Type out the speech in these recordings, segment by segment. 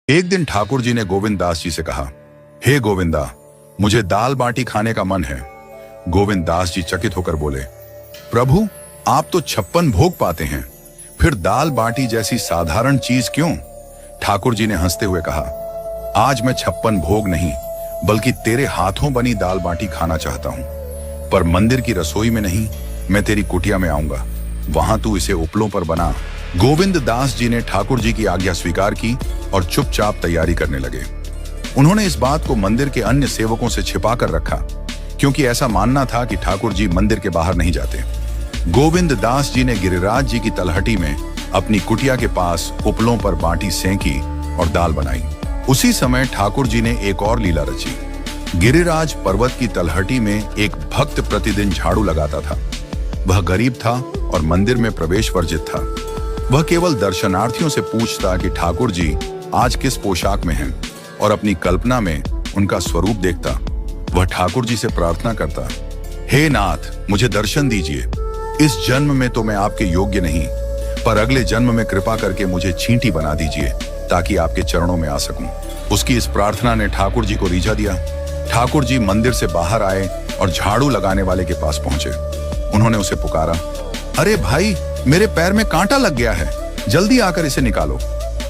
एक दिन ठाकुर जी ने गोविंद दास जी से कहा, हे गोविंदा, मुझे दाल बाटी खाने का मन है। गोविंद दास जी चकित होकर बोले, प्रभु, आप तो 56 भोग पाते हैं, फिर दाल बाटी जैसी साधारण चीज क्यों? ठाकुर जी ने हंसते हुए कहा, आज मैं 56 भोग नहीं बल्कि तेरे हाथों बनी दाल बाटी खाना चाहता हूं, पर मंदिर की रसोई में नहीं, मैं तेरी कुटिया में आऊंगा, वहां तू इसे उपलों पर बना। गोविंद दास जी ने ठाकुर जी की आज्ञा स्वीकार की और चुपचाप तैयारी करने लगे। उन्होंने इस बात को मंदिर के अन्य सेवकों से छिपा कर रखा, क्योंकि ऐसा मानना था कि ठाकुर जी मंदिर के बाहर नहीं जाते। गोविंद दास जी ने गिरिराज जी की तलहटी में अपनी कुटिया के पास उपलों पर बाटी सेंकी और दाल बनाई। उसी समय ठाकुर जी ने एक और लीला रची। गिरिराज पर्वत की तलहटी में एक भक्त प्रतिदिन झाड़ू लगाता था। वह गरीब था और मंदिर में प्रवेश वर्जित था। वह केवल दर्शनार्थियों से पूछता कि ठाकुर जी आज किस पोशाक में हैं, और अपनी कल्पना में उनका स्वरूप देखता। वह ठाकुर जी से प्रार्थना करता, हे नाथ, मुझे दर्शन दीजिए। इस जन्म में तो मैं आपके योग्य नहीं, पर अगले जन्म में कृपा करके मुझे चींटी बना दीजिए ताकि आपके चरणों में आ सकूं। उसकी इस प्रार्थना ने ठाकुर जी को रिझा दिया। ठाकुर जी मंदिर से बाहर आए और झाड़ू लगाने वाले के पास पहुंचे। उन्होंने उसे पुकारा, अरे भाई, मेरे पैर में कांटा लग गया है, जल्दी आकर इसे निकालो।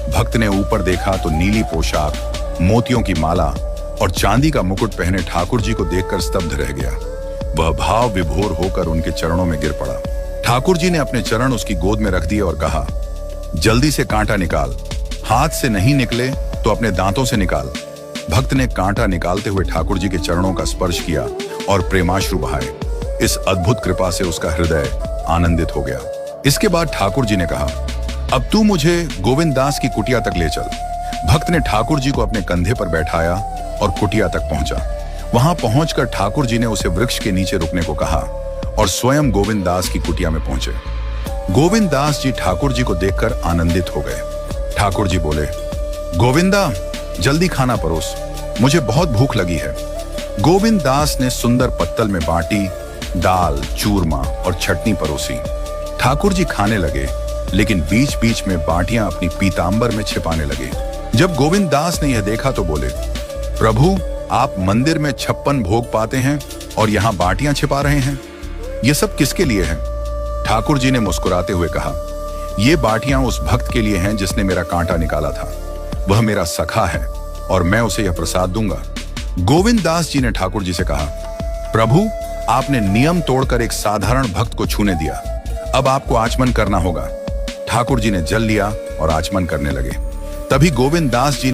भक्त ने ऊपर देखा तो नीली पोशाक, मोतियों की माला और चांदी का मुकुट पहने ठाकुर जी को देखकर स्तब्ध रह गया। वह भाव विभोर होकर उनके चरणों में गिर पड़ा। ठाकुर जी ने अपने चरण उसकी गोद में रख दिए और कहा, जल्दी से कांटा निकाल, हाथ से नहीं निकले तो अपने दांतों से निकाल। भक्त ने कांटा निकालते हुए ठाकुर जी के चरणों का स्पर्श किया और प्रेमाश्रु बहाए। इस अद्भुत कृपा से उसका हृदय आनंदित हो गया। इसके बाद ठाकुर जी ने कहा, अब तू मुझे गोविंद दास की कुटिया तक ले चल। भक्त ने ठाकुर जी को अपने कंधे पर बैठाया और कुटिया तक पहुंचा। वहां पहुंचकर ठाकुर जी ने उसे वृक्ष के नीचे रुकने को कहा और स्वयं गोविंद दास की कुटिया में पहुंचे। गोविंद दास जी ठाकुर जी को देखकर आनंदित हो गए। ठाकुर जी बोले, गोविंदा, जल्दी खाना परोस, मुझे बहुत भूख लगी है। गोविंद दास ने सुंदर पत्तल में बाटी, दाल, चूरमा और चटनी परोसी। ठाकुर जी खाने लगे, लेकिन बीच बीच में बाटियां अपनी पीतांबर में छिपाने लगे। जब गोविंद दास ने यह देखा तो बोले, प्रभु, आप मंदिर में 56 भोग पाते हैं और यहाँ बाटियां छिपा रहे हैं, ये सब किसके लिए है? ठाकुर जी ने मुस्कुराते हुए कहा, ये बाटियां उस भक्त के लिए हैं जिसने मेरा कांटा निकाला था। वह मेरा सखा है और मैं उसे यह प्रसाद दूंगा। गोविंद दास जी ने ठाकुर जी से कहा, प्रभु, आपने नियम तोड़कर एक साधारण भक्त को छूने दिया, अब आपको आचमन करना होगा। ठाकुर जी ने जल लिया और आचमन करने लगे। तभी गोविंद दास जी